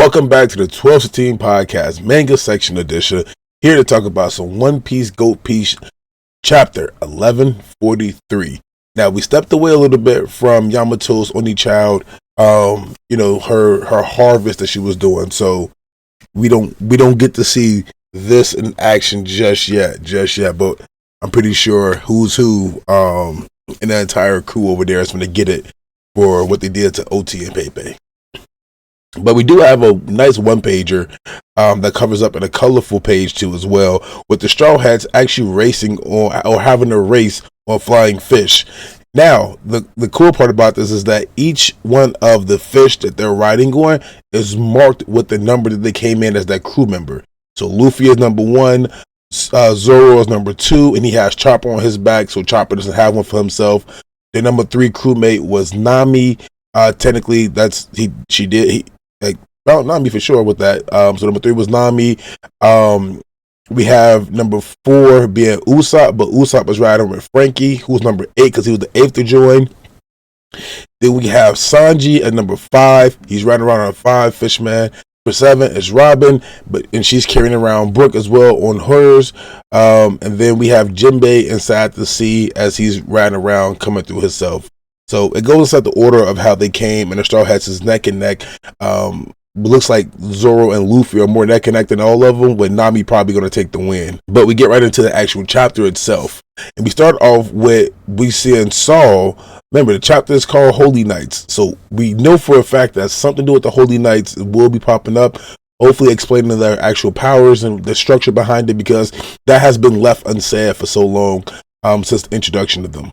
Welcome back to the 1216 Podcast Manga Section Edition. Here to talk about some One Piece Goat Piece Chapter 1143. Now, we stepped away a little bit from Yamato's only child, her harvest that she was doing. So we don't get to see this in action just yet. But I'm pretty sure who's who in the entire crew over there is going to get it for what they did to OT and Pepe. But we do have a nice one-pager that covers up in a colorful page too as well, with the Straw Hats actually racing on or having a race on flying fish. Now, the cool part about this is that each one of the fish that they're riding on is marked with the number that they came in as that crew member. So Luffy is number 1, Zoro is number 2, and he has Chopper on his back, so Chopper doesn't have one for himself. The number 3 crewmate was Nami. Technically, found Nami for sure with that. So number 3 was Nami. We have number 4 being Usopp, but Usopp was riding with Frankie, who was number 8 because he was the 8th to join. Then we have Sanji at number 5. He's riding around on 5, Fishman. Number 7 is Robin, and she's carrying around Brook as well on hers. And then we have Jinbei inside the sea as he's riding around coming through himself. So it goes inside the order of how they came, and the Straw Hats is neck and neck. Looks like Zoro and Luffy are more neck and neck than all of them, with Nami probably going to take the win. But we get right into the actual chapter itself. And we start off with we seeing Saul. Remember, the chapter is called Holy Knights. So we know for a fact that something to do with the Holy Knights will be popping up, hopefully explaining their actual powers and the structure behind it, because that has been left unsaid for so long since the introduction of them.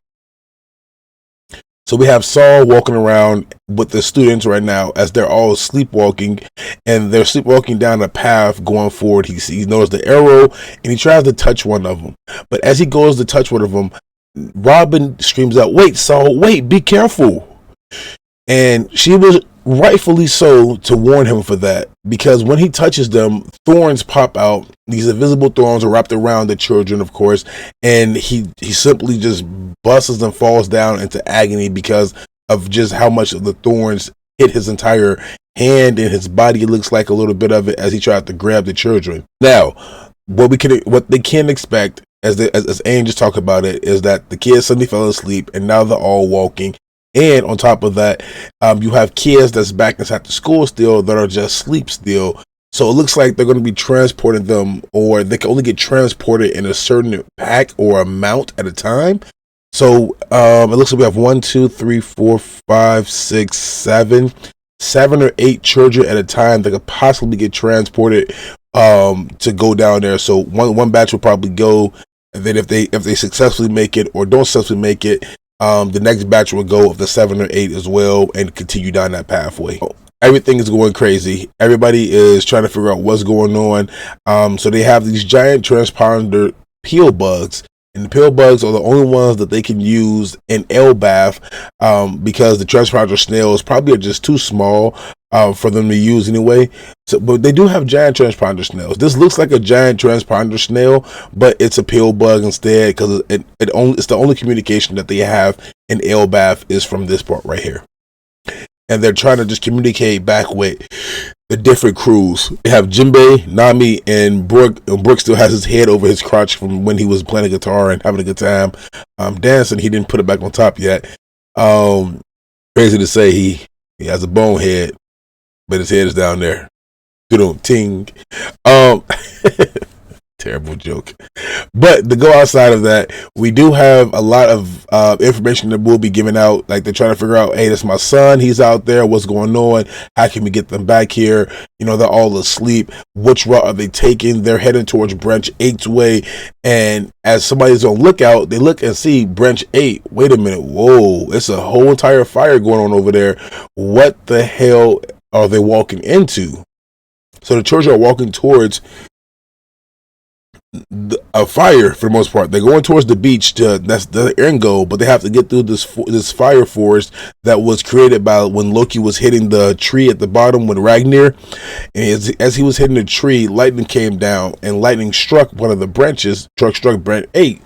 So we have Saul walking around with the students right now as they're all sleepwalking, and they're sleepwalking down a path going forward. He notices the arrow and he tries to touch one of them. But as he goes to touch one of them, Robin screams out, "Wait, Saul, wait, be careful." And she was rightfully so to warn him for that, because when he touches them, thorns pop out. These invisible thorns are wrapped around the children, of course, and he simply just busts and falls down into agony because of just how much of the thorns hit his entire hand and his body. It looks like a little bit of it as he tried to grab the children. Now, what they can expect, as Aang just talked about it, is that the kids suddenly fell asleep and now they're all walking. And on top of that, you have kids that's back inside the school still that are just asleep still. So it looks like they're going to be transporting them, or they can only get transported in a certain pack or amount at a time. So it looks like we have 1, 2, 3, 4, 5, 6, 7 or 8 children at a time that could possibly get transported to go down there. So one batch will probably go, and then if they successfully make it or don't successfully make it, the next batch will go of the 7 or 8 as well and continue down that pathway. Everything is going crazy. Everybody is trying to figure out what's going on. So they have these giant transponder peel bugs, and the peel bugs are the only ones that they can use in Elbaf, because the transponder snails probably are just too small for them to use anyway. So, but they do have giant transponder snails. This looks like a giant transponder snail, but it's a peel bug instead, because it's the only communication that they have in Elbaf is from this part right here. And they're trying to just communicate back with the different crews. They have Jinbei, Nami, and Brook. And Brook still has his head over his crotch from when he was playing a guitar and having a good time dancing. He didn't put it back on top yet. Crazy to say, he has a bone head, but his head is down there. Ting. Terrible joke. But to go outside of that, we do have a lot of information that will be given out. Like, they're trying to figure out, hey, that's my son, he's out there, what's going on, how can we get them back here? They're all asleep. Which route are they taking? They're heading towards Branch 8's way, and as somebody's on lookout, they look and see Branch 8. Wait a minute, whoa, it's a whole entire fire going on over there. What the hell are they walking into? So the children are walking towards a fire for the most part. They're going towards the beach that's the end goal, but they have to get through this fire forest that was created by when Loki was hitting the tree at the bottom with Ragnar, and as he was hitting the tree, lightning came down and lightning struck one of the branches, struck branch 8,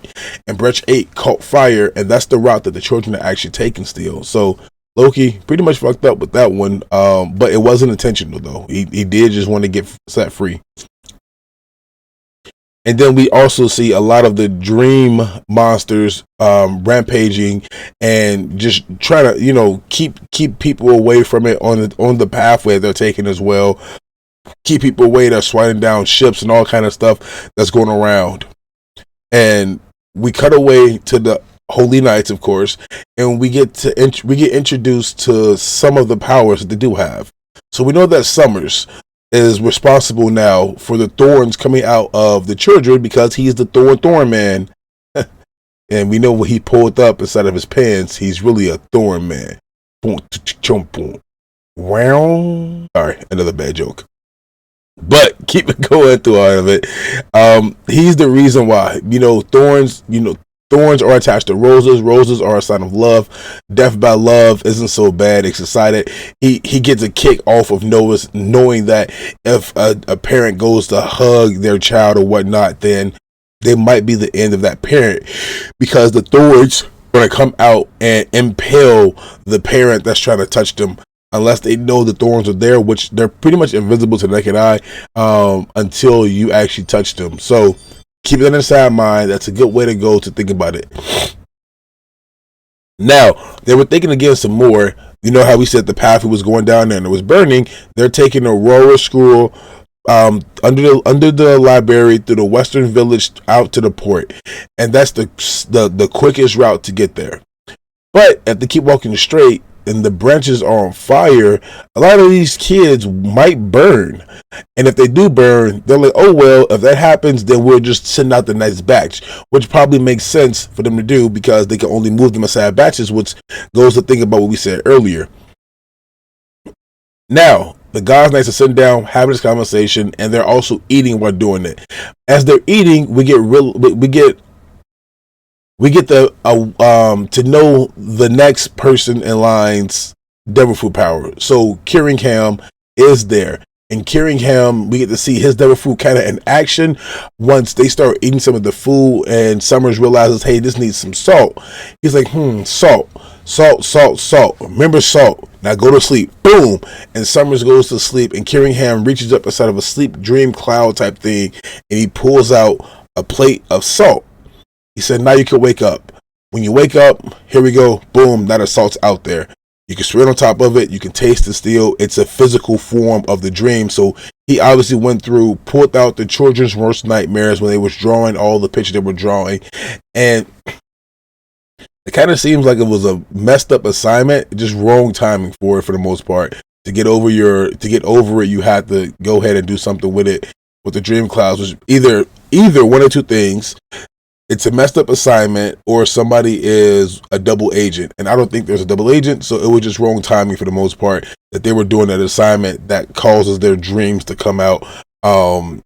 and branch 8 caught fire, and that's the route that the children are actually taking still. So Loki pretty much fucked up with that one, but it wasn't intentional though. He did just want to get set free. And then we also see a lot of the dream monsters rampaging and just trying to, keep people away from it on the pathway they're taking as well. Keep people away that's swatting down ships and all kind of stuff that's going around. And we cut away to the Holy Knights, of course, and we get introduced to some of the powers that they do have. So we know that Summers is responsible now for the thorns coming out of the children because he's the thorn man. And we know what he pulled up inside of his pants. He's really a thorn man. Sorry, another bad joke. But keep it going through all of it. He's the reason why. Thorns are attached to roses. Roses are a sign of love. Death by love isn't so bad. It's excited. He gets a kick off of knowing that if a parent goes to hug their child or whatnot, then they might be the end of that parent, because the thorns are going to come out and impale the parent that's trying to touch them, unless they know the thorns are there, which they're pretty much invisible to the naked eye until you actually touch them. So keep that inside mind. That's a good way to go to think about it. Now, they were thinking again some more. You know how we said the pathway was going down there and it was burning? They're taking Aurora Scroll under the library through the Western Village out to the port. And that's the quickest route to get there. But if they keep walking straight and the branches are on fire, a lot of these kids might burn. And if they do burn, they're like, oh well, if that happens, then we'll just send out the next batch, which probably makes sense for them to do because they can only move them inside batches, which goes to think about what we said earlier. Now, the guys nice to sit down, having this conversation, and they're also eating while doing it. As they're eating, we get the to know the next person in line's devil fruit power. So Kirringham is there, and Kirringham, we get to see his devil fruit kind of in action once they start eating some of the food, and Summers realizes, hey, this needs some salt. He's like, salt. Remember salt. Now go to sleep. Boom. And Summers goes to sleep, and Kirringham reaches up inside of a sleep dream cloud type thing, and he pulls out a plate of salt. He said, now you can wake up. When you wake up, here we go. Boom. Now the salt's out there. You can sweat on top of it. You can taste the steel. It's a physical form of the dream. So he obviously went through, pulled out the children's worst nightmares when they was drawing all the pictures they were drawing. And it kind of seems like it was a messed up assignment. Just wrong timing for the most part. To get over it, you had to go ahead and do something with it. With the dream clouds, which either one or two things. It's a messed up assignment, or somebody is a double agent. And I don't think there's a double agent, so it was just wrong timing for the most part that they were doing an assignment that causes their dreams to come out. And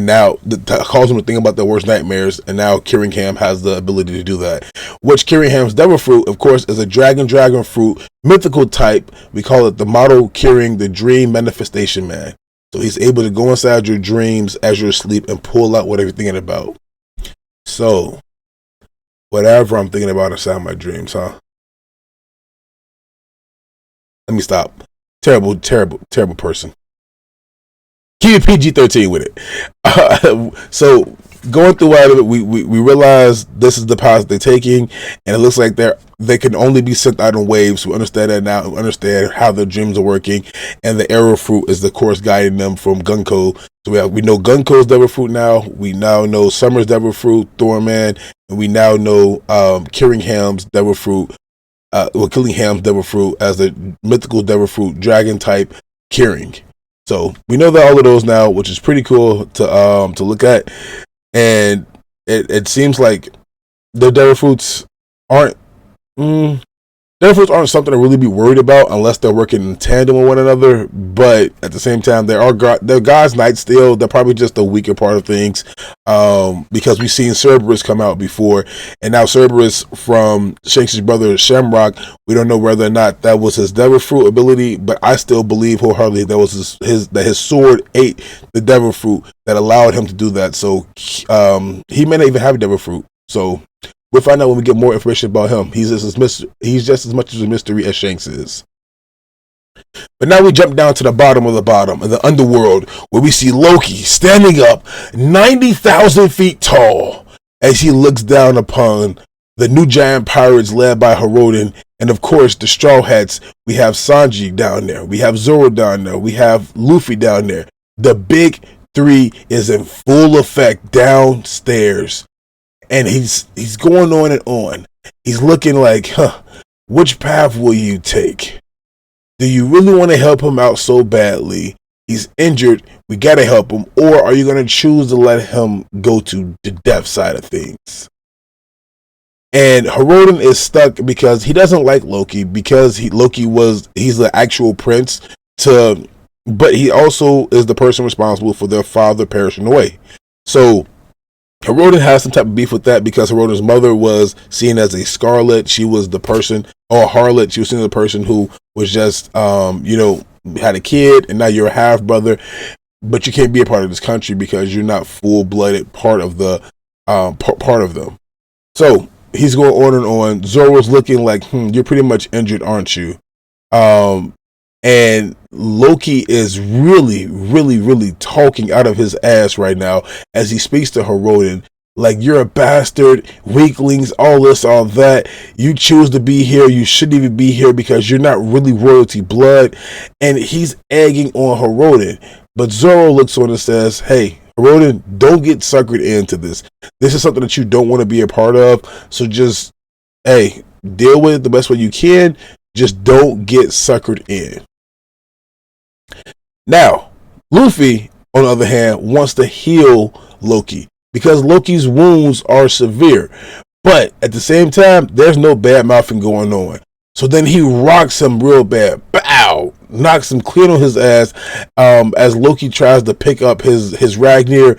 now that causes them to think about their worst nightmares. And now Kirringham has the ability to do that. Which Kirringham's devil fruit, of course, is a dragon fruit, mythical type. We call it the model Kirring, the dream manifestation man. So he's able to go inside your dreams as you're asleep and pull out what you're thinking about. So, whatever I'm thinking about inside my dreams, huh? Let me stop. Terrible person. Keep it PG-13 with it. So, going through all of it, we realize this is the path they're taking, and it looks like they can only be sent out in waves. We understand that now. We understand how their dreams are working, and the arrow fruit is the course guiding them from Gunko. So we know Gunko's devil fruit now. We now know Summer's devil fruit, Thorman, and we now know Kirringham's devil fruit. Killingham's devil fruit as the mythical devil fruit, dragon type Kirring. So we know that all of those now, which is pretty cool to look at. And it seems like the devil fruits aren't something to really be worried about unless they're working in tandem with one another. But at the same time, they're God's Knights still. They're probably just the weaker part of things, because we've seen Cerberus come out before, and now Cerberus from Shanks' brother Shamrock. We don't know whether or not that was his devil fruit ability, but I still believe wholeheartedly that was his sword ate the devil fruit that allowed him to do that. So he may not even have devil fruit. So We'll find out when we get more information about him. He's just as much of a mystery as Shanks is. But now we jump down to the bottom of the bottom, in the underworld, where we see Loki standing up 90,000 feet tall as he looks down upon the new giant pirates led by Hiroden, and of course the Straw Hats. We have Sanji down there, we have Zoro down there, we have Luffy down there. The big three is in full effect downstairs, and he's going on and on. He's looking like, which path will you take? Do you really want to help him out so badly? He's injured, we gotta help him. Or are you going to choose to let him go to the death side of things? And Hiroden is stuck because he doesn't like Loki, because he's the actual prince but he also is the person responsible for their father perishing away. So Hiroden has some type of beef with that, because Hiroden's mother was seen as a Scarlet. She was the person, or a harlot. She was seen as a person who was just, had a kid, and now you're a half brother, but you can't be a part of this country because you're not full blooded part of the part of them. So he's going on and on. Zoro's looking like, you're pretty much injured, aren't you? And Loki is really, really, really talking out of his ass right now as he speaks to Hiroden. Like, you're a bastard, weaklings, all this, all that. You choose to be here. You shouldn't even be here because you're not really royalty blood. And he's egging on Hiroden. But Zoro looks on and says, hey, Hiroden, don't get suckered into this. This is something that you don't want to be a part of. So just, hey, deal with it the best way you can. Just don't get suckered in. Now, Luffy, on the other hand, wants to heal Loki because Loki's wounds are severe. But at the same time, there's no bad mouthing going on. So then he rocks him real bad. Bow! Knocks him clean on his ass. As Loki tries to pick up his Ragnir,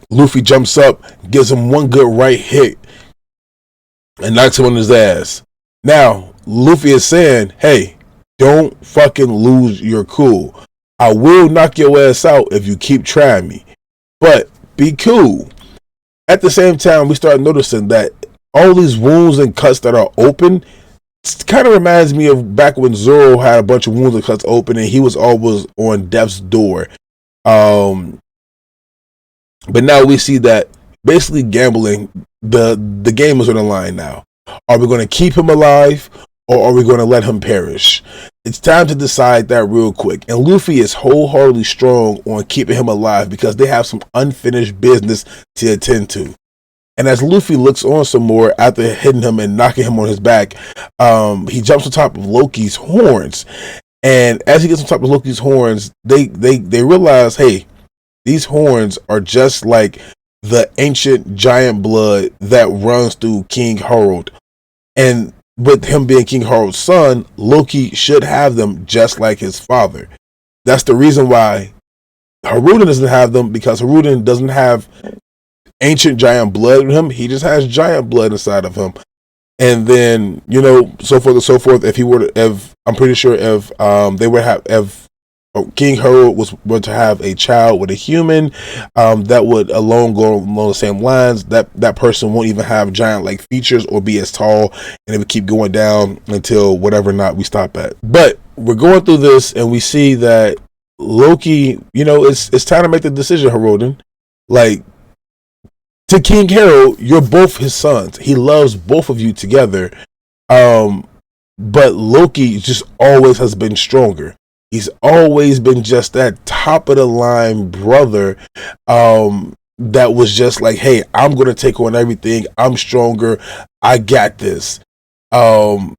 Luffy jumps up, gives him one good right hit, and knocks him on his ass. Now, Luffy is saying, hey, don't fucking lose your cool. I will knock your ass out if you keep trying me. But be cool. At the same time, we start noticing that all these wounds and cuts that are open, it kind of reminds me of back when Zoro had a bunch of wounds and cuts open and he was always on death's door. But now we see that basically gambling, the game is on the line now. Are we going to keep him alive, or are we going to let him perish? It's time to decide that real quick. And Luffy is wholeheartedly strong on keeping him alive because they have some unfinished business to attend to. And as Luffy looks on some more after hitting him and knocking him on his back, he jumps on top of Loki's horns. And as he gets on top of Loki's horns, they realize, hey, these horns are just like the ancient giant blood that runs through King Harold. And with him being King Harold's son, Loki should have them just like his father. That's the reason why Hiroden doesn't have them, because Hiroden doesn't have ancient giant blood in him. He just has giant blood inside of him. And then, so forth and so forth. I'm pretty sure if they would have, if King Harold were to have a child with a human, that would alone go along the same lines. That person won't even have giant-like features or be as tall, and it would keep going down until whatever knot we stop at. But we're going through this, and we see that Loki, it's time to make the decision, Hiroden. Like, to King Harold, you're both his sons. He loves both of you together. But Loki just always has been stronger. He's always been just that top of the line brother that was just like, hey, I'm going to take on everything. I'm stronger. I got this. And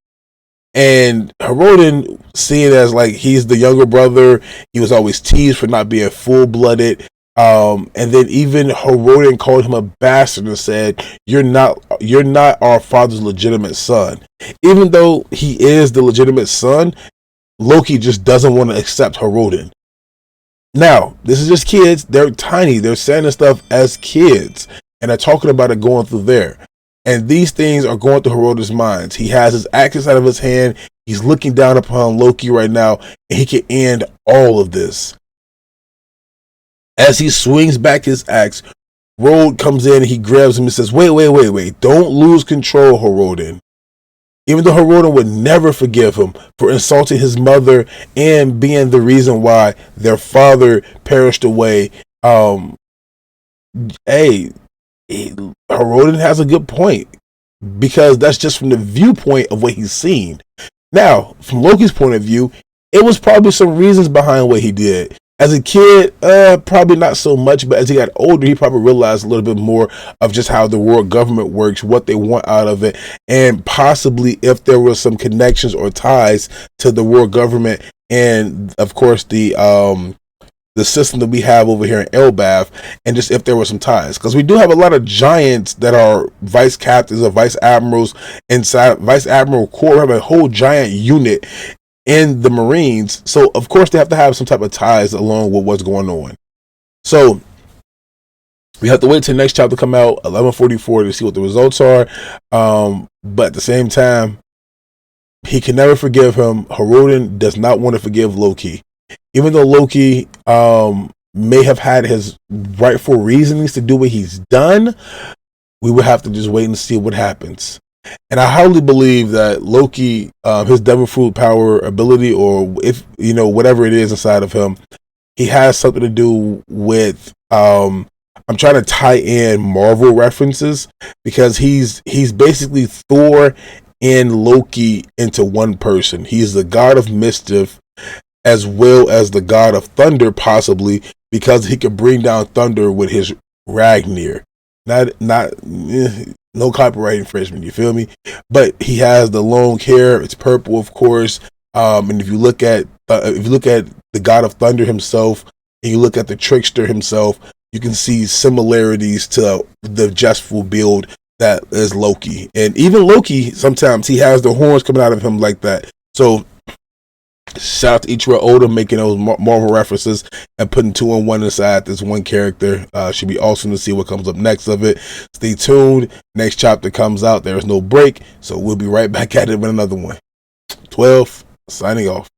Hiroden, seeing as like he's the younger brother, he was always teased for not being full-blooded. And then even Hiroden called him a bastard and said, you're not our father's legitimate son. Even though he is the legitimate son, Loki just doesn't want to accept Hiroden. Now, this is just kids. They're tiny. They're saying stuff as kids, and they're talking about it going through there. And these things are going through Hiroden's mind. He has his axe out of his hand. He's looking down upon Loki right now, and he can end all of this. As he swings back his axe, Road comes in, he grabs him and says, wait, don't lose control, Hiroden. Even though Hiroden would never forgive him for insulting his mother and being the reason why their father perished away. Hey, Hiroden has a good point, because that's just from the viewpoint of what he's seen. Now, from Loki's point of view, it was probably some reasons behind what he did. As a kid, probably not so much, but as he got older, he probably realized a little bit more of just how the world government works, what they want out of it, and possibly if there were some connections or ties to the world government, and of course the system that we have over here in Elbaf, and just if there were some ties, because we do have a lot of giants that are vice captains or vice admirals inside Vice Admiral Corps. We have a whole giant unit in the Marines, so of course they have to have some type of ties along with what's going on. So we have to wait till the next chapter come out, 1144, to see what the results are. But at the same time, he can never forgive him. Hiroden does not want to forgive Loki, even though Loki may have had his rightful reasons to do what he's done. We would have to just wait and see what happens. And I highly believe that Loki, his devil fruit power ability, or if whatever it is inside of him, he has something to do with. I'm trying to tie in Marvel references, because he's basically Thor and Loki into one person. He's the god of mischief as well as the god of thunder, possibly because he could bring down thunder with his Ragnir. No copyright infringement, you feel me? But he has the long hair, it's purple, of course. And if you look at the god of thunder himself, and you look at the trickster himself, you can see similarities to the jestful build that is Loki. And even Loki, sometimes he has the horns coming out of him like that. So shout out to Ichiro Oda making those Marvel references and putting 2 in 1 inside this one character. Should be awesome to see what comes up next of it. Stay tuned. Next chapter comes out. There is no break, so we'll be right back at it with another one. 12, signing off.